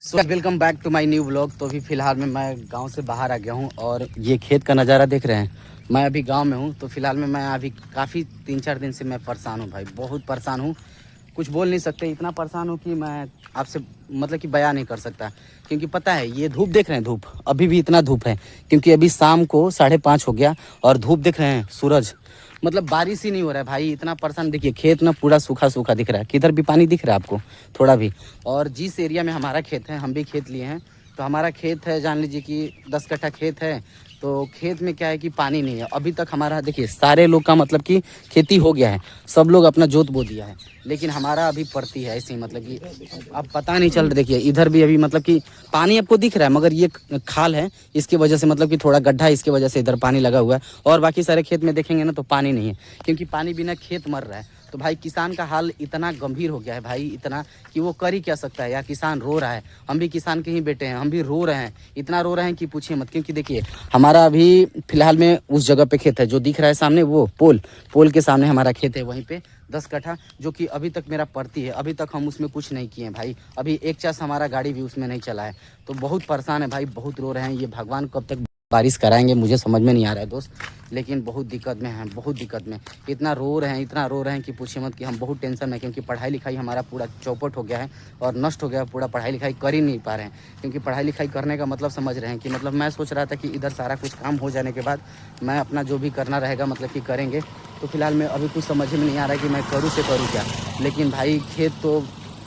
So welcome back to my new vlog. तो अभी फ़िलहाल में मैं गांव से बाहर आ गया हूं और ये खेत का नज़ारा देख रहे हैं। मैं अभी गांव में हूं। तो फ़िलहाल में मैं अभी काफ़ी 3-4 दिन से मैं परेशान हूं भाई, बहुत परेशान हूं। कुछ बोल नहीं सकते, इतना परेशान हूं कि मैं आपसे मतलब कि बयान नहीं कर सकता। क्योंकि पता है ये धूप देख रहे हैं, धूप अभी भी इतना धूप है क्योंकि अभी शाम को 5:30 हो गया और धूप देख रहे हैं, सूरज मतलब बारिश ही नहीं हो रहा है भाई। इतना परेशान देखिए, खेत ना पूरा सूखा सूखा दिख रहा है। किधर भी पानी दिख रहा है आपको थोड़ा भी? और जिस एरिया में हमारा खेत है, हम भी खेत लिए हैं, तो हमारा खेत है, जान लीजिए कि 10 कट्ठा खेत है। तो खेत में क्या है कि पानी नहीं है अभी तक हमारा। देखिए सारे लोग का मतलब कि खेती हो गया है, सब लोग अपना जोत बो दिया है, लेकिन हमारा अभी पड़ती है ऐसे ही मतलब कि अब पता नहीं चल रहा। देखिए इधर भी अभी मतलब कि पानी आपको दिख रहा है, मगर ये खाल है, इसकी वजह से मतलब कि थोड़ा गड्ढा है, इसकी वजह से इधर पानी लगा हुआ है। और बाकी सारे खेत में देखेंगे ना तो पानी नहीं है, क्योंकि पानी बिना खेत मर रहा है। तो भाई किसान का हाल इतना गंभीर हो गया है भाई, इतना कि वो कर ही क्या सकता है। या किसान रो रहा है, हम भी किसान के ही बेटे हैं, हम भी रो रहे हैं, इतना रो रहे हैं कि पूछिए मत। क्योंकि देखिए हमारा अभी फिलहाल में उस जगह पे खेत है जो दिख रहा है सामने, वो पोल के सामने हमारा खेत है, वहीं पे 10 कट्ठा, जो कि अभी तक मेरा पड़ती है। अभी तक हम उसमें कुछ नहीं किए हैं भाई, अभी एक चास हमारा गाड़ी भी उसमें नहीं चला है। तो बहुत परेशान है भाई, बहुत रो रहे हैं। ये भगवान कब तक बारिश कराएंगे मुझे समझ में नहीं आ रहा है दोस्त, लेकिन बहुत दिक्कत में हैं, बहुत दिक्कत में। इतना रो रहे हैं, इतना रो रहे हैं कि पूछिए मत, कि हम बहुत टेंशन में, क्योंकि पढ़ाई लिखाई हमारा पूरा चौपट हो गया है और नष्ट हो गया है पूरा। पढ़ाई लिखाई कर ही नहीं पा रहे हैं, क्योंकि पढ़ाई लिखाई करने का मतलब समझ रहे हैं कि मतलब मैं सोच रहा था कि इधर सारा कुछ काम हो जाने के बाद मैं अपना जो भी करना रहेगा मतलब कि करेंगे। तो फिलहाल में अभी कुछ समझ में नहीं आ रहा है कि मैं करूँ से करूँ क्या। लेकिन भाई खेत तो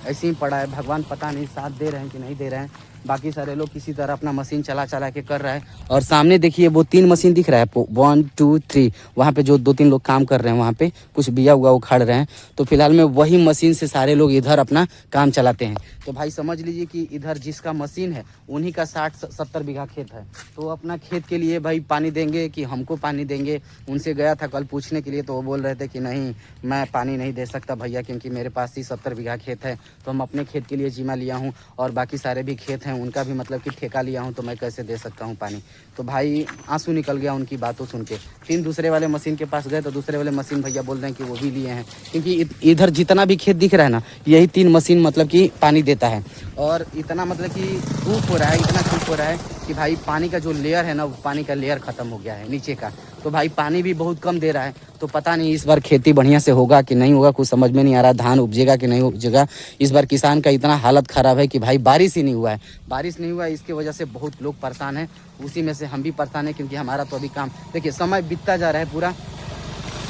ऐसे ही पड़ा है, भगवान पता नहीं साथ दे रहे हैं कि नहीं दे रहे हैं। बाकी सारे लोग किसी तरह अपना मशीन चला चला के कर रहा है। और सामने देखिए वो 3 मशीन दिख रहा है आपको, 1 2 3, वहाँ पे जो 2-3 लोग काम कर रहे हैं, वहाँ पे कुछ बिया हुआ उखाड़ रहे हैं। तो फिलहाल में वही मशीन से सारे लोग इधर अपना काम चलाते हैं। तो भाई समझ लीजिए कि इधर जिसका मशीन है उन्हीं का 60-70 बीघा खेत है। तो अपना खेत के लिए भाई पानी देंगे कि हमको पानी देंगे? उनसे गया था कल पूछने के लिए, तो वो बोल रहे थे कि नहीं मैं पानी नहीं दे सकता भैया, क्योंकि मेरे पास ही 70 बीघा खेत है। तो हम अपने खेत के लिए जिम्मा लिया हूँ और बाकी सारे भी खेत हैं उनका भी मतलब कि ठेका लिया हूँ, तो मैं कैसे दे सकता हूँ पानी? तो भाई आंसू निकल गया उनकी बातों सुन के। फिर दूसरे वाले मशीन के पास गए तो दूसरे वाले मशीन भैया बोल रहे हैं कि वो भी लिए हैं, क्योंकि इधर जितना भी खेत दिख रहा है ना, यही 3 मशीन मतलब कि पानी देता है। और इतना मतलब कि धूप हो रहा है, इतना धूप हो रहा है कि भाई पानी का जो लेयर है ना, वो पानी का लेयर ख़त्म हो गया है नीचे का। तो भाई पानी भी बहुत कम दे रहा है। तो पता नहीं इस बार खेती बढ़िया से होगा कि नहीं होगा, कुछ समझ में नहीं आ रहा। धान उपजेगा कि नहीं उपजेगा? इस बार किसान का इतना हालत ख़राब है कि भाई बारिश ही नहीं हुआ है, बारिश नहीं हुआ है, इसकी वजह से बहुत लोग परेशान हैं। उसी में से हम भी परेशान हैं, क्योंकि हमारा तो अभी काम देखिए, समय बीतता जा रहा है, पूरा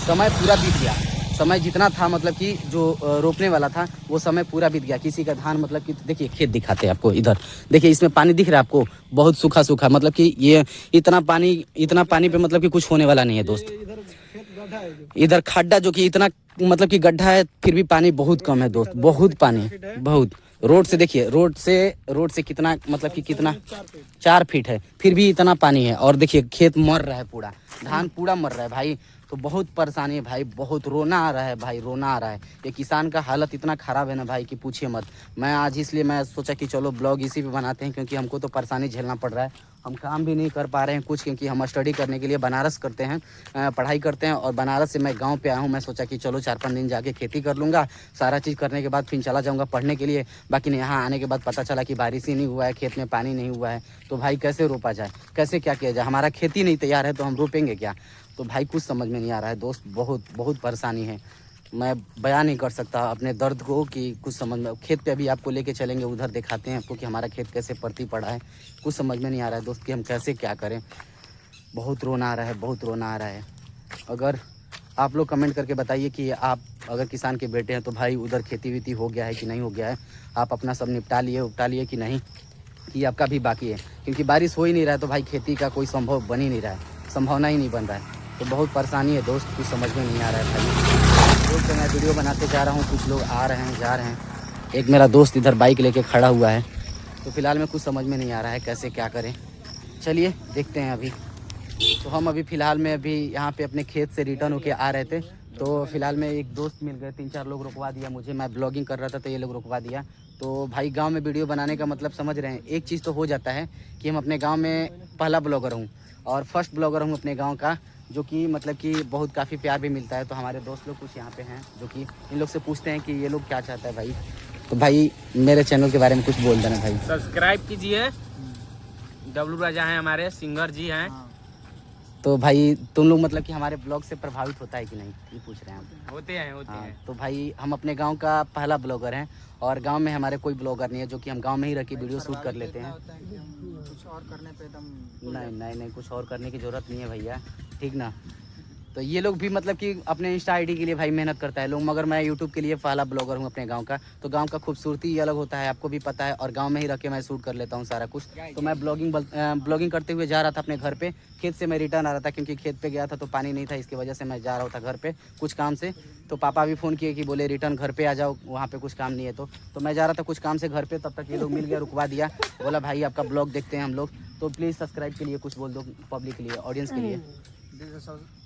समय पूरा बीत गया। समय जितना था मतलब कि जो रोपने वाला था वो समय पूरा बीत गया। किसी का धान मतलब कि देखिए, खेत दिखाते हैं आपको, इधर देखिए, इसमें पानी दिख रहा है आपको, बहुत सूखा सूखा, मतलब कि ये इतना पानी पे मतलब कि कुछ होने वाला नहीं है दोस्त। इधर खड्डा जो कि इतना मतलब कि गड्ढा है, फिर भी पानी बहुत कम है दोस्त, बहुत पानी, बहुत। रोड से देखिए, रोड से कितना मतलब कि कितना 4 फीट है, फिर भी इतना पानी है। और देखिए खेत मर रहा है पूरा, धान पूरा मर रहा है भाई। तो बहुत परेशानी है भाई, बहुत रोना आ रहा है भाई, रोना आ रहा है। ये किसान का हालत इतना ख़राब है ना भाई कि पूछिए मत। मैं आज इसलिए मैं सोचा कि चलो ब्लॉग इसी पे बनाते हैं, क्योंकि हमको तो परेशानी झेलना पड़ रहा है। हम काम भी नहीं कर पा रहे हैं कुछ, क्योंकि हम स्टडी करने के लिए बनारस करते हैं, पढ़ाई करते हैं। और बनारस से मैं गांव पे आया हूं। मैं सोचा कि चलो 4-5 दिन जाके खेती कर लूँगा, सारा चीज़ करने के बाद फिर चला जाऊँगा पढ़ने के लिए। बाकी यहाँ आने के बाद पता चला कि बारिश ही नहीं हुआ है, खेत में पानी नहीं हुआ है। तो भाई कैसे रोपा जाए, कैसे क्या किया जाए? हमारा खेती नहीं तैयार है तो हम रोपेंगे क्या? तो भाई कुछ समझ में नहीं आ रहा है दोस्त, बहुत बहुत परेशानी है। मैं बयान नहीं कर सकता अपने दर्द को कि कुछ समझ में। खेत पे अभी आपको लेके चलेंगे, उधर दिखाते हैं आपको कि हमारा खेत कैसे परती पड़ा है। कुछ समझ में नहीं आ रहा है दोस्त कि हम कैसे क्या करें। बहुत रोना आ रहा है, बहुत रोना आ रहा है। अगर आप लोग कमेंट करके बताइए कि आप अगर किसान के बेटे हैं तो भाई उधर खेती वेती हो गया है कि नहीं हो गया है, आप अपना सब निपटा लिए उपटा लिए कि नहीं, कि आपका भी बाकी है? क्योंकि बारिश हो ही नहीं रहा है तो भाई खेती का कोई संभव बन ही नहीं रहा है, संभावना ही नहीं बन रहा है। तो बहुत परेशानी है दोस्त, कुछ समझ में नहीं आ रहा है भाई। रोज से मैं वीडियो बनाते जा रहा हूँ, कुछ लोग आ रहे हैं जा रहे हैं। एक मेरा दोस्त इधर बाइक लेके खड़ा हुआ है। तो फिलहाल में कुछ समझ में नहीं आ रहा है कैसे क्या करें। चलिए देखते हैं अभी। तो हम अभी फ़िलहाल में अभी यहाँ पे अपने खेत से रिटर्न होके आ रहे थे। तो फिलहाल में एक दोस्त मिल गए, 3-4 लोग रुकवा दिया मुझे। मैं ब्लॉगिंग कर रहा था तो ये लोग रुकवा दिया। तो भाई गांव में वीडियो बनाने का मतलब समझ रहे हैं, एक चीज़ तो हो जाता है कि हम अपने गांव में पहला ब्लॉगर हूँ और फर्स्ट ब्लॉगर हूँ अपने गांव का, जो कि मतलब कि बहुत काफ़ी प्यार भी मिलता है। तो हमारे दोस्त लोग कुछ यहाँ पे हैं जो कि इन लोग से पूछते हैं कि ये लोग क्या चाहता है भाई। तो भाई मेरे चैनल के बारे में कुछ बोल देना भाई। सब्सक्राइब कीजिए। डब्लू राजा हैं हमारे, सिंगर जी हैं। तो भाई तुम लोग मतलब कि हमारे ब्लॉग से प्रभावित होता है कि नहीं, ये पूछ रहे हैं हम। होते हैं। तो भाई हम अपने गांव का पहला ब्लॉगर हैं और गांव में हमारे कोई ब्लॉगर नहीं है, जो कि हम गांव में ही रह के वीडियो शूट कर लेते हैं। कुछ और करने पे एकदम नहीं कुछ और करने की ज़रूरत नहीं है भैया, ठीक ना। तो ये लोग भी मतलब कि अपने इंस्टा आईडी के लिए भाई मेहनत करता है लोग, मगर मैं यूट्यूब के लिए पहला ब्लॉगर हूँ अपने गांव का। तो गांव का खूबसूरती ही अलग होता है, आपको भी पता है, और गांव में ही रह के मैं शूट कर लेता हूँ सारा कुछ। तो मैं ब्लॉगिंग करते हुए जा रहा था अपने घर पे, खेत से मैं रिटर्न आ रहा था, क्योंकि खेत पे गया था तो पानी नहीं था, इसकी वजह से मैं जा रहा था घर पे कुछ काम से। तो पापा भी फ़ोन किए कि बोले रिटर्न घर पे आ जाओ, वहाँ पे कुछ काम नहीं है। तो मैं जा रहा था कुछ काम से घर पे, तब तक ये लोग मिल गया, रुकवा दिया, बोला भाई आपका ब्लॉग देखते हैं हम लोग, तो प्लीज़ सब्सक्राइब के लिए कुछ बोल दो पब्लिक के लिए, ऑडियंस के लिए।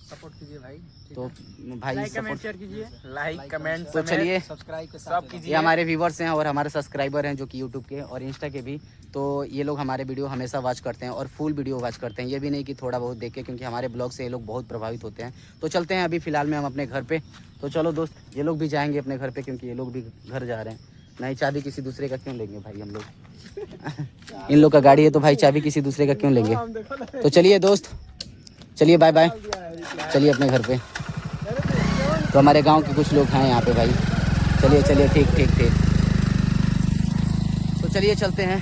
सपोर्ट कीजिए भाई। तो भाई लाइक कमेंट शेयर कीजिए, लाइक कमेंट तो चलिए सब्सक्राइब के सब ये कीजिए। हमारे व्यूवर्स हैं और हमारे सब्सक्राइबर हैं जो कि यूट्यूब के और इंस्टा के भी। तो ये लोग हमारे वीडियो हमेशा वॉच करते हैं और फुल वीडियो वॉच करते हैं, ये भी नहीं कि थोड़ा बहुत देख के, क्योंकि हमारे ब्लॉग से ये लोग बहुत प्रभावित होते हैं। तो चलते हैं अभी फ़िलहाल में हम अपने घर पे। तो चलो दोस्त, ये लोग भी जाएंगे अपने घर पे, क्योंकि ये लोग भी घर जा रहे हैं। नहीं चाबी किसी दूसरे का क्यों लेंगे भाई हम लोग इन लोग का गाड़ी है, तो भाई चाबी किसी दूसरे का क्यों लेंगे। तो चलिए दोस्त, चलिए बाय बाय, चलिए अपने घर पे। तो हमारे गांव के कुछ लोग हैं यहाँ पे भाई, चलिए ठीक। तो चलिए चलते हैं।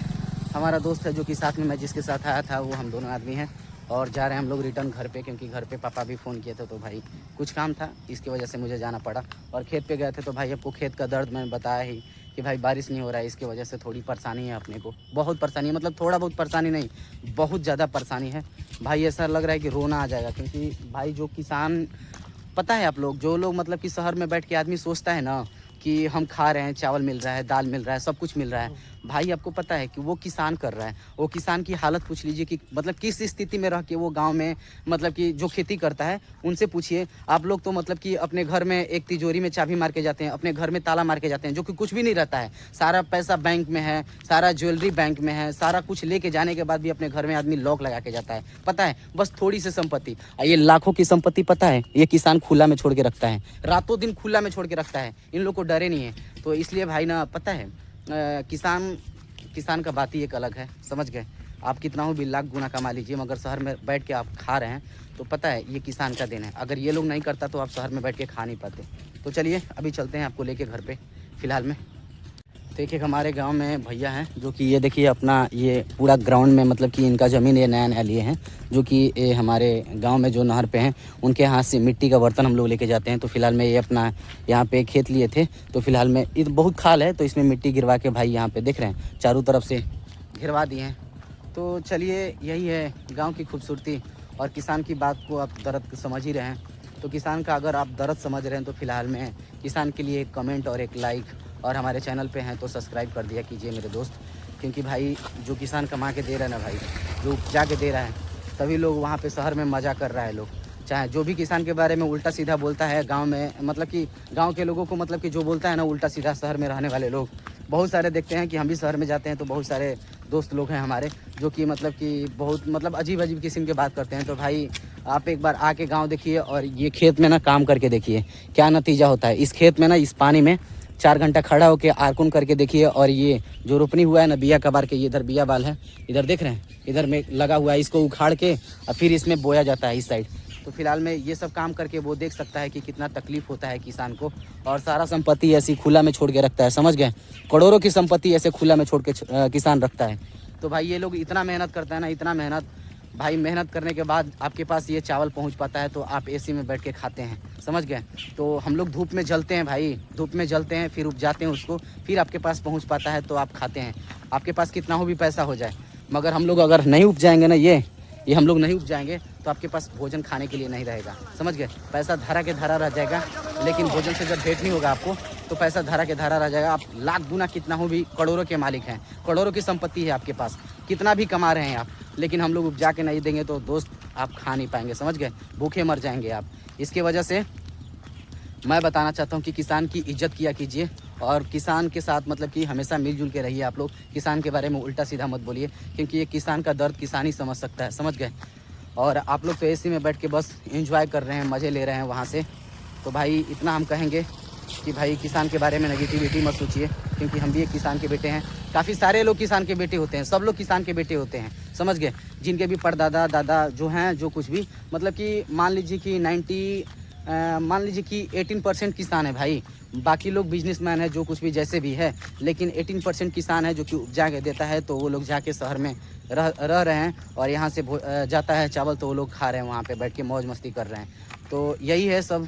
हमारा दोस्त है जो कि साथ में मैं जिसके साथ आया था, वो हम दोनों आदमी हैं और जा रहे हैं हम लोग रिटर्न घर पे, क्योंकि घर पे पापा भी फ़ोन किए थे, तो भाई कुछ काम था, इसकी वजह से मुझे जाना पड़ा। और खेत पे गए थे, तो भाई आपको खेत का दर्द मैंने बताया ही कि भाई बारिश नहीं हो रहा है, इसकी वजह से थोड़ी परेशानी है अपने को, बहुत परेशानी है, मतलब थोड़ा बहुत परेशानी नहीं, बहुत ज़्यादा परेशानी है भाई। ऐसा लग रहा है कि रोना आ जाएगा, क्योंकि भाई जो किसान, पता है आप लोग, जो लोग मतलब कि शहर में बैठ के आदमी सोचता है ना कि हम खा रहे हैं, चावल मिल रहा है, दाल मिल रहा है, सब कुछ मिल रहा है, भाई आपको पता है कि वो किसान कर रहा है। वो किसान की हालत पूछ लीजिए कि मतलब किस स्थिति में रह के वो गांव में मतलब कि जो खेती करता है, उनसे पूछिए। आप लोग तो मतलब कि अपने घर में एक तिजोरी में चाबी मार के जाते हैं, अपने घर में ताला मार के जाते हैं, जो कि कुछ भी नहीं रहता है, सारा पैसा बैंक में है, सारा ज्वेलरी बैंक में है, सारा कुछ लेके जाने के बाद भी अपने घर में आदमी लॉक लगा के जाता है, पता है, बस थोड़ी सी संपत्ति। ये लाखों की संपत्ति पता है, ये किसान खुला में छोड़ के रखता है, रातों दिन खुला में छोड़ के रखता है, इन लोग को डरे नहीं है। तो इसलिए भाई ना, पता है किसान का बात ही एक अलग है, समझ गए। आप कितना हो भी लाख गुना कमा लीजिए, मगर शहर में बैठ के आप खा रहे हैं, तो पता है ये किसान का दिन है। अगर ये लोग नहीं करता तो आप शहर में बैठ के खा नहीं पाते। तो चलिए अभी चलते हैं आपको लेके घर पे फ़िलहाल में। तो एक हमारे गांव में भैया हैं जो कि ये देखिए अपना ये पूरा ग्राउंड में मतलब कि इनका ज़मीन ये नया लिए हैं, जो कि ये हमारे गांव में जो नहर पे हैं उनके हाथ से मिट्टी का बर्तन हम लोग लेके जाते हैं। तो फिलहाल में ये अपना यहाँ पे खेत लिए थे, तो फिलहाल में ये बहुत खाल है, तो इसमें मिट्टी गिरवा के भाई यहाँ पे देख रहे हैं चारों तरफ से घिरवा दिए हैं। तो चलिए यही है गाँव की खूबसूरती, और किसान की बात को आप दर्द समझ ही रहे हैं। तो किसान का अगर आप दर्द समझ रहे हैं तो फिलहाल में किसान के लिए एक कमेंट और एक लाइक, और हमारे चैनल पे हैं तो सब्सक्राइब कर दिया कीजिए मेरे दोस्त। क्योंकि भाई जो किसान कमा के दे रहा है ना भाई, जो उपजा के दे रहा है, तभी लोग वहाँ पे शहर में मज़ा कर रहा है लोग। चाहे जो भी किसान के बारे में उल्टा सीधा बोलता है गांव में, मतलब कि गांव के लोगों को मतलब कि जो बोलता है ना उल्टा सीधा, शहर में रहने वाले लोग बहुत सारे देखते हैं कि हम भी शहर में जाते हैं तो बहुत सारे दोस्त लोग हैं हमारे जो कि मतलब कि बहुत मतलब अजीब किस्म की बात करते हैं। तो भाई आप एक बार आके गाँव देखिए और ये खेत में ना काम करके देखिए क्या नतीजा होता है। इस खेत में ना इस पानी में 4 घंटा खड़ा होकर आरकुन करके देखिए, और ये जो रोपनी हुआ है ना बिया कबार के, ये इधर बिया बाल है, इधर देख रहे हैं, इधर में लगा हुआ है, इसको उखाड़ के और फिर इसमें बोया जाता है इस साइड। तो फिलहाल में ये सब काम करके वो देख सकता है कि कितना तकलीफ होता है किसान को, और सारा संपत्ति ऐसी खुला में छोड़ के रखता है, समझ गए। करोड़ों की संपत्ति ऐसे खुला में छोड़ के किसान रखता है। तो भाई ये लोग इतना मेहनत करता है ना, इतना मेहनत, भाई मेहनत करने के बाद आपके पास ये चावल पहुंच पाता है तो आप एसी में बैठ के खाते हैं, समझ गए। तो हम लोग धूप में जलते हैं भाई, धूप में जलते हैं, फिर उपजाते हैं उसको, फिर आपके पास पहुंच पाता है तो आप खाते हैं। आपके पास कितना हो भी पैसा हो जाए, मगर हम लोग अगर नहीं उपजाएंगे ना, ये हम लोग नहीं उपजाएंगे तो आपके पास भोजन खाने के लिए नहीं रहेगा, समझ गए। पैसा धरा के धरा रह जाएगा, लेकिन भोजन से जब भेंट नहीं होगा आपको तो पैसा धरा के धरा रह जाएगा। आप लाख गुना कितना हो भी करोड़ों के मालिक हैं, करोड़ों की संपत्ति है आपके पास, कितना भी कमा रहे हैं आप, लेकिन हम लोग उपजा के नहीं देंगे तो दोस्त आप खा नहीं पाएंगे, समझ गए, भूखे मर जाएंगे आप। इसके वजह से मैं बताना चाहता हूँ कि किसान की इज्जत किया कीजिए, और किसान के साथ मतलब कि हमेशा मिलजुल के रहिए। आप लोग किसान के बारे में उल्टा सीधा मत बोलिए, क्योंकि ये किसान का दर्द किसान ही समझ सकता है, समझ गए। और आप लोग तो एसी में बैठ के बस एंजॉय कर रहे हैं, मज़े ले रहे हैं वहाँ से। तो भाई इतना हम कहेंगे कि भाई किसान के बारे में नेगेटिविटी मत सोचिए, क्योंकि हम भी एक किसान के बेटे हैं। काफ़ी सारे लोग किसान के बेटे होते हैं, सब लोग किसान के बेटे होते हैं, समझ गए। जिनके भी परदादा दादा जो हैं, जो कुछ भी मतलब कि मान लीजिए कि 18% किसान है भाई, बाकी लोग बिजनेसमैन है, जो कुछ भी जैसे भी है, लेकिन 18% किसान है जो कि उपजा के देता है। तो वो लोग जाके शहर में रह रहे हैं और यहाँ से जाता है चावल, तो वो लोग खा रहे हैं, वहाँ पे बैठ के मौज मस्ती कर रहे हैं। तो यही है सब,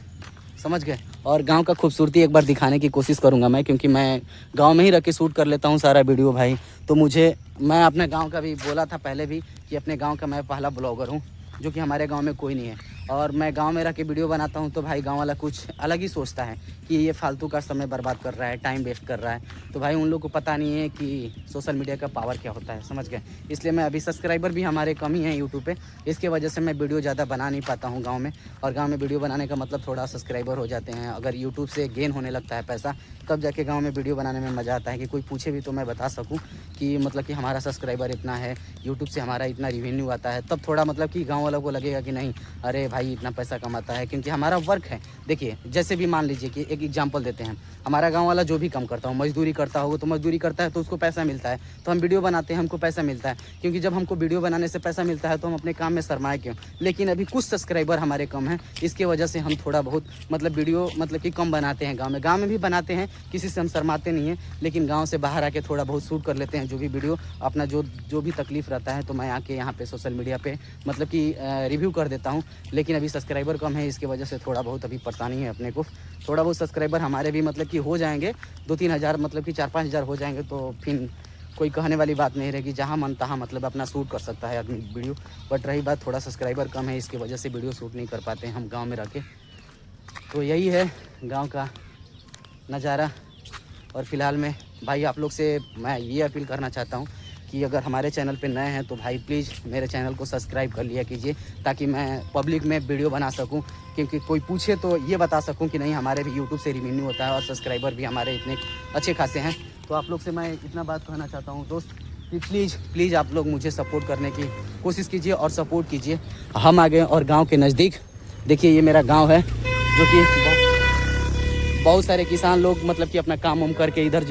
समझ गए। और गांव का खूबसूरती एक बार दिखाने की कोशिश करूंगा मैं, क्योंकि मैं गांव में ही रह के शूट कर लेता हूं सारा वीडियो भाई। तो मैं अपने गांव का भी बोला था पहले भी कि अपने गांव का मैं पहला ब्लॉगर हूं, जो कि हमारे गांव में कोई नहीं है। और मैं गांव में रह के वीडियो बनाता हूं तो भाई गांव वाला कुछ अलग ही सोचता है कि ये फालतू का समय बर्बाद कर रहा है, टाइम वेस्ट कर रहा है। तो भाई उन लोग को पता नहीं है कि सोशल मीडिया का पावर क्या होता है, समझ गए। इसलिए मैं अभी सब्सक्राइबर भी हमारे कम ही हैं यूट्यूब पे, इसके वजह से मैं वीडियो ज़्यादा बना नहीं पाता हूँ गाँव में। और गाँव में वीडियो बनाने का मतलब थोड़ा सब्सक्राइबर हो जाते हैं, अगर यूट्यूब से गेन होने लगता है पैसा, तब जाके गाँव में वीडियो बनाने में मज़ा आता है कि कोई पूछे भी तो मैं बता सकूँ कि मतलब कि हमारा सब्सक्राइबर इतना है, यूट्यूब से हमारा इतना रिवेन्यू आता है। तब थोड़ा मतलब कि गाँव वालों को लगेगा कि नहीं, अरे भाई इतना पैसा कमाता है, क्योंकि हमारा वर्क है। देखिए जैसे भी मान लीजिए कि एक एग्जांपल देते हैं, हमारा गांव वाला जो भी काम करता हो, मजदूरी करता होगा तो मजदूरी करता है तो उसको पैसा मिलता है। तो हम वीडियो बनाते हैं, हमको पैसा मिलता है, क्योंकि जब हमको वीडियो बनाने से पैसा मिलता है तो हम अपने काम में शर्माए क्यों। लेकिन अभी कुछ सब्सक्राइबर हमारे कम हैं, इसके वजह से हम थोड़ा बहुत मतलब वीडियो मतलब कि कम बनाते हैं। गाँव में भी बनाते हैं, किसी से हम शर्माते नहीं हैं, लेकिन गाँव से बाहर आके थोड़ा बहुत शूट कर लेते हैं जो भी वीडियो अपना जो भी तकलीफ रहता है, तो मैं आके यहाँ पे सोशल मीडिया पे मतलब कि रिव्यू कर देता हूँ। लेकिन अभी सब्सक्राइबर कम है, इसके वजह से थोड़ा बहुत अभी परेशानी है अपने को। थोड़ा बहुत सब्सक्राइबर हमारे भी मतलब कि हो जाएंगे, 2-3 हज़ार मतलब कि 4-5 हज़ार हो जाएंगे, तो फिर कोई कहने वाली बात नहीं रहेगी, जहाँ मन तहाँ मतलब अपना शूट कर सकता है आदमी वीडियो। बट रही बात थोड़ा सब्सक्राइबर कम है, इसकी वजह से वीडियो शूट नहीं कर पाते हैं हम गाँव में रह के। तो यही है गाँव का नज़ारा। और फिलहाल में भाई आप लोग से मैं ये अपील करना चाहता हूँ कि अगर हमारे चैनल पे नए हैं तो भाई प्लीज़ मेरे चैनल को सब्सक्राइब कर लिया कीजिए, ताकि मैं पब्लिक में वीडियो बना सकूं, क्योंकि कोई पूछे तो ये बता सकूं कि नहीं हमारे भी यूट्यूब से रिवेन्यू होता है और सब्सक्राइबर भी हमारे इतने अच्छे खासे हैं। तो आप लोग से मैं इतना बात कहना चाहता हूँ दोस्त कि प्लीज़ आप लोग मुझे सपोर्ट करने की कोशिश कीजिए और सपोर्ट कीजिए। हम आ गए और गाँव के नज़दीक देखिए ये मेरा गाँव है, जो कि बहुत सारे किसान लोग मतलब कि अपना काम वाम करके इधर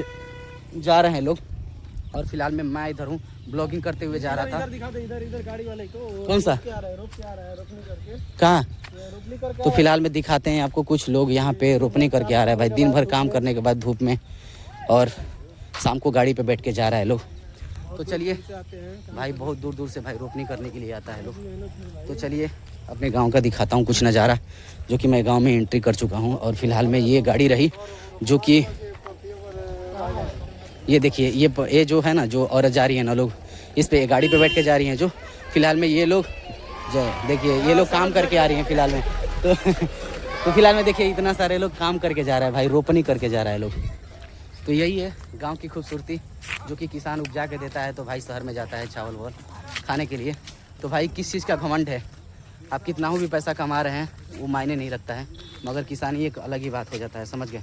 जा रहे हैं लोग। और फिलहाल में मैं इधर हूँ ब्लॉगिंग करते हुए जा रहा था। इधर गाड़ी वाले को कौन सा रोक के आ रहा है रोपनी करके। कहाँ? रोपनी करके तो फिलहाल में दिखाते हैं आपको, कुछ लोग यहाँ पे रोपनी करके आ रहा है भाई, दिन भर काम करने के बाद धूप में, और शाम को गाड़ी पे बैठ के जा रहा है लोग। तो चलिए भाई, बहुत दूर दूर से भाई रोपनी करने के लिए आता है लोग। तो चलिए अपने गांव का दिखाता हूँ कुछ नज़ारा, जो कि मैं गांव में एंट्री कर चुका हूँ। और फिलहाल में ये गाड़ी रही जो कि ये देखिए ये जो है ना, जो औरत जा रही है ना लोग, इस पे गाड़ी पे बैठ के जा रही हैं जो। फिलहाल में ये लोग जो देखिए ये लोग काम करके आ रही हैं फिलहाल में। तो फिलहाल में देखिए इतना सारे लोग काम करके जा रहा है भाई, रोपनी करके जा रहा है लोग। तो यही है गांव की खूबसूरती, जो कि किसान उपजा के देता है तो भाई शहर में जाता है चावल वावल खाने के लिए। तो भाई किस चीज़ का घमंड है, आप कितना भी पैसा कमा रहे हैं वो मायने नहीं रखता है, मगर किसानी एक अलग ही बात हो जाता है, समझ गए।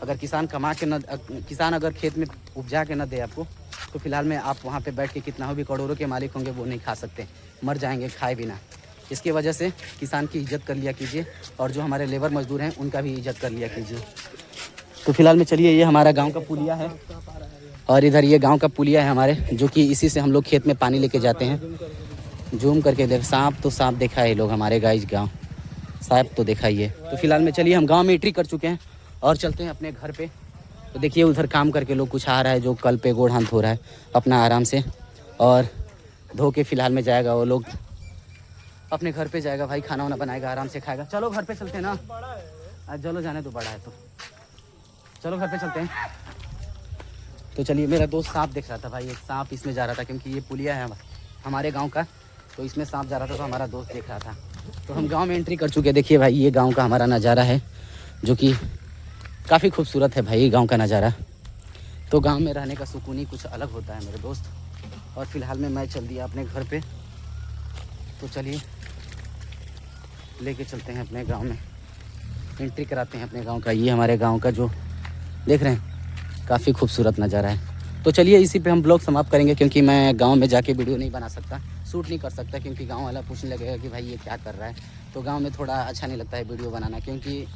अगर किसान अगर खेत में उपजा के न दे आपको, तो फिलहाल में आप वहाँ पे बैठ के कितना भी करोड़ों के मालिक होंगे वो नहीं खा सकते, मर जाएंगे खाए बिना। इसकी वजह से किसान की इज्जत कर लिया कीजिए, और जो हमारे लेबर मजदूर हैं उनका भी इज्जत कर लिया कीजिए। तो फिलहाल में चलिए, ये हमारा गांव का पुलिया है, और इधर ये गांव का पुलिया है हमारे, जो कि इसी से हम लोग खेत में पानी लेके जाते हैं। जूम करके देख, सांप देखा है लोग हमारे गाइस, गाँव सांप तो देखा ही है। तो फिलहाल में चलिए, हम गाँव में एंट्री कर चुके हैं और चलते हैं अपने घर पे। तो देखिए उधर काम करके लोग कुछ आ रहा है, जो कल पे गोड़ हाथ धो रहा है अपना आराम से, और धो के फिलहाल में जाएगा वो लोग अपने घर पे जाएगा भाई, खाना वाना बनाएगा, आराम से खाएगा। चलो घर पे चलते हैं ना, आज चलो जाने तो बड़ा है, तो चलो घर पे चलते हैं। तो चलिए, मेरा दोस्त सांप देख रहा था भाई, एक सांप इसमें जा रहा था, क्योंकि ये पुलिया है हमारे गाँव का, तो इसमें सांप जा रहा था, तो हमारा दोस्त देख रहा था। तो हम गाँव में एंट्री कर चुके हैं। देखिए भाई, ये गाँव का हमारा नज़ारा है, जो कि काफ़ी खूबसूरत है भाई गांव का नज़ारा। तो गांव में रहने का सुकून ही कुछ अलग होता है मेरे दोस्त। और फिलहाल में मैं चल दिया अपने घर पे, तो चलिए लेके चलते हैं अपने गांव में, एंट्री कराते हैं अपने गांव का। ये हमारे गांव का जो देख रहे हैं, काफ़ी खूबसूरत नज़ारा है। तो चलिए इसी पे हम ब्लॉग समाप्त करेंगे, क्योंकि मैं गांव में जाके वीडियो नहीं बना सकता, शूट नहीं कर सकता, क्योंकि गाँव वाला पूछने लगेगा कि भाई ये क्या कर रहा है। तो गाँव में थोड़ा अच्छा नहीं लगता है वीडियो बनाना, क्योंकि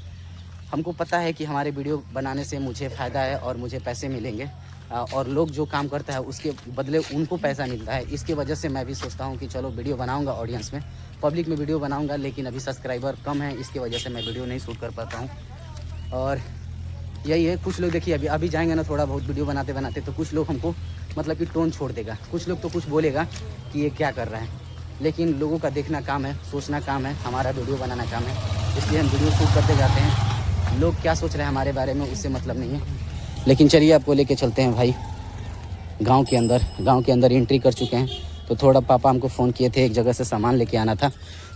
हमको पता है कि हमारे वीडियो बनाने से मुझे फ़ायदा है और मुझे पैसे मिलेंगे, और लोग जो काम करता है उसके बदले उनको पैसा मिलता है। इसकी वजह से मैं भी सोचता हूँ कि चलो वीडियो बनाऊँगा, ऑडियंस में, पब्लिक में वीडियो बनाऊँगा, लेकिन अभी सब्सक्राइबर कम है, इसकी वजह से मैं वीडियो नहीं शूट कर पाता हूँ। और यही है, कुछ लोग देखिए अभी जाएंगे ना थोड़ा बहुत वीडियो बनाते बनाते, तो कुछ लोग हमको मतलब कि टोन छोड़ देगा, कुछ लोग तो कुछ बोलेगा कि ये क्या कर रहा है, लेकिन लोगों का देखना काम है, सोचना काम है, हमारा वीडियो बनाना काम है, इसलिए हम वीडियो शूट करते जाते हैं। लोग क्या सोच रहे हैं हमारे बारे में उससे मतलब नहीं है। लेकिन चलिए आपको लेके चलते हैं भाई गांव के अंदर एंट्री कर चुके हैं। तो थोड़ा पापा हमको फ़ोन किए थे, एक जगह से सामान लेके आना था,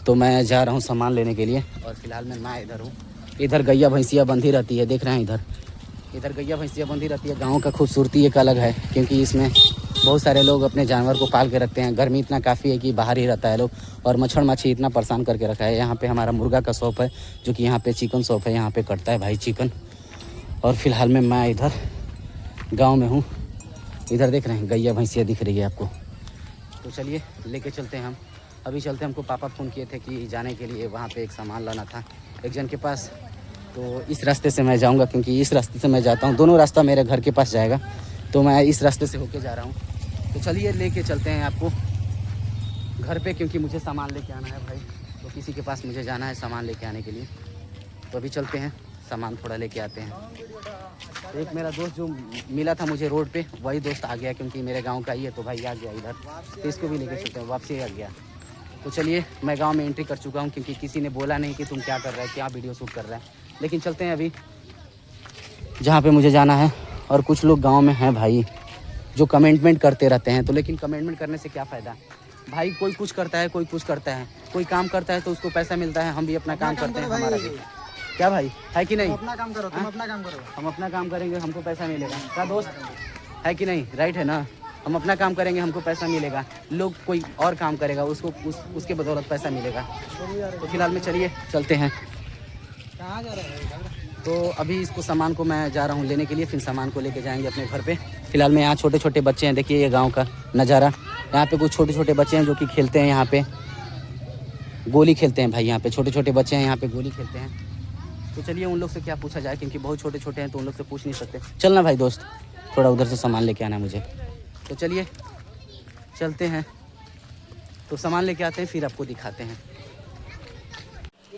तो मैं जा रहा हूँ सामान लेने के लिए। और फिलहाल मैं इधर हूँ, इधर गैया भैंसिया बंधी रहती है, देख रहे हैं इधर गैया भैंसिया बंधी रहती है। गांव का खूबसूरती एक अलग है, क्योंकि इसमें बहुत सारे लोग अपने जानवर को पाल के रखते हैं। गर्मी इतना काफ़ी है कि बाहर ही रहता है लोग, और मच्छर मच्छी इतना परेशान करके रखा है। यहाँ पे हमारा मुर्गा का शॉप है, जो कि यहाँ पे चिकन शॉप है, यहाँ पे कटता है भाई चिकन। और फिलहाल में मैं इधर गाँव में हूँ, इधर देख रहे हैं गैया भैंसिया दिख रही है आपको। तो चलिए लेके चलते हैं हम, अभी चलते हैं। हमको पापा फ़ोन किए थे कि जाने के लिए वहाँ पे एक सामान लाना था एक जन के पास, तो इस रास्ते से मैं जाऊँगा, क्योंकि इस रास्ते से मैं जाता हूँ, दोनों रास्ता मेरे घर के पास जाएगा, तो मैं इस रास्ते से होके जा रहा हूँ। तो चलिए लेके चलते हैं आपको घर पे, क्योंकि मुझे सामान लेके आना है भाई, तो किसी के पास मुझे जाना है सामान लेके आने के लिए। तो अभी चलते हैं, सामान थोड़ा लेके आते हैं। एक मेरा दोस्त जो मिला था मुझे रोड पे, वही दोस्त आ गया, क्योंकि मेरे गांव का ही है, तो भाई आ गया इधर, तो इसको भी लेके चलते हैं, वापसी आ गया। तो चलिए मैं गांव में एंट्री कर चुका हूं, क्योंकि किसी ने बोला नहीं कि तुम क्या कर रहा है, क्या वीडियो शूट कर रहा है। लेकिन चलते हैं अभी जहाँ पे मुझे जाना है। और कुछ लोग गाँव में हैं भाई जो कमेंटमेंट करते रहते हैं, तो लेकिन कमेंटमेंट करने से क्या फ़ायदा भाई, कोई कुछ करता है, कोई कुछ करता है, कोई काम करता है तो उसको पैसा मिलता है, हम भी अपना काम करते हैं, हमारा भी क्या भाई है कि नहीं? अपना काम करो, तुम अपना काम करो। हम अपना काम करेंगे, हमको पैसा मिलेगा, क्या दोस्त है कि नहीं? राइट है ना? हम अपना काम करेंगे, हमको पैसा मिलेगा, लोग कोई और काम करेगा, उसको उसके बदौलत पैसा मिलेगा। तो फिलहाल में चलिए चलते हैं। कहाँ जा रहा है? तो अभी इसको सामान को मैं जा रहा हूँ लेने के लिए, फिर सामान को लेके जाएंगे अपने घर पे। फिलहाल में यहाँ छोटे छोटे बच्चे हैं, देखिए ये गाँव का नज़ारा। यहाँ पे कुछ छोटे छोटे बच्चे हैं जो कि खेलते हैं, यहाँ पे गोली खेलते हैं भाई, यहाँ पे छोटे छोटे बच्चे हैं, यहाँ पे गोली खेलते हैं। तो चलिए उन लोग से क्या पूछा जाए, क्योंकि बहुत छोटे छोटे हैं तो उन लोग से पूछ नहीं सकते। चलना भाई दोस्त, थोड़ा उधर से सामान लेके आना है मुझे। तो चलिए चलते हैं, तो सामान लेके आते हैं, फिर आपको दिखाते हैं।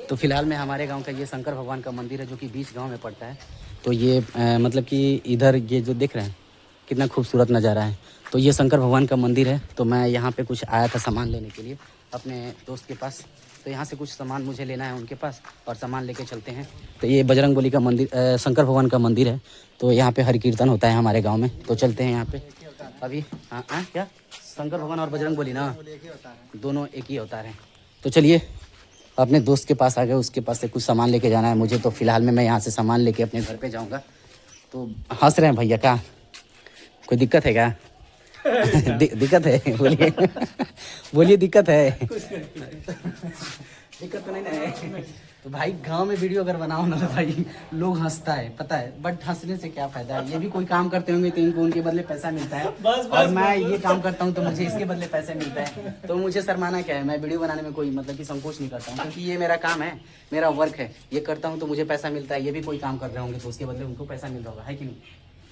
तो फिलहाल में हमारे गांव का ये शंकर भगवान का मंदिर है, जो कि बीच गांव में पड़ता है। तो ये मतलब कि इधर ये जो देख रहे हैं कितना खूबसूरत नज़ारा है, तो ये शंकर भगवान का मंदिर है। तो मैं यहाँ पे कुछ आया था सामान लेने के लिए अपने दोस्त के पास, तो यहाँ से कुछ सामान मुझे लेना है उनके पास, और सामान लेके चलते हैं। तो ये बजरंगबली का मंदिर, शंकर भगवान का मंदिर है। तो यहाँ पे हरि कीर्तन होता है हमारे गाँव में, तो चलते हैं यहाँ पे अभी। हाँ क्या शंकर भगवान और बजरंगबली ना दोनों एक ही अवतार हैं। तो चलिए अपने दोस्त के पास आ गए, उसके पास से कुछ सामान लेके जाना है मुझे। तो फिलहाल में मैं यहाँ से सामान लेके अपने घर पे जाऊँगा। तो हंस रहे हैं भैया, क्या कोई दिक्कत है क्या? दिक्कत है? बोलिए बोलिए, दिक्कत है? दिक्कत तो नहीं ना है? तो भाई गांव में वीडियो अगर बनाओ ना तो भाई लोग हंसता है, पता है, बट हंसने से क्या फायदा है? ये भी कोई काम करते होंगे तो इनको उनके बदले पैसा मिलता है, और मैं ये काम करता हूँ तो मुझे इसके बदले पैसे मिलता है। तो मुझे शर्माना क्या है? मैं वीडियो बनाने में कोई मतलब कि संकोच नहीं करता हूँ, क्योंकि ये मेरा काम है, मेरा वर्क है, ये करता हूँ तो मुझे पैसा मिलता है। ये भी कोई काम कर रहे होंगे तो उसके बदले उनको पैसा मिल रहा होगा, है कि नहीं?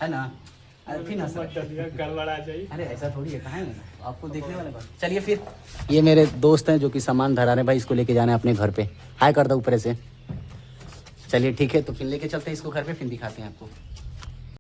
है ना? फिर ना अरे ऐसा थोड़ी है, कहाँ है आपको देखने वाले बात। चलिए फिर ये मेरे दोस्त हैं जो कि सामान धरा रहे हैं भाई, इसको लेके जाना है अपने घर पे। हाय कर दो ऊपर से। चलिए ठीक है, तो फिर लेके चलते हैं इसको घर पे, फिर दिखाते हैं आपको।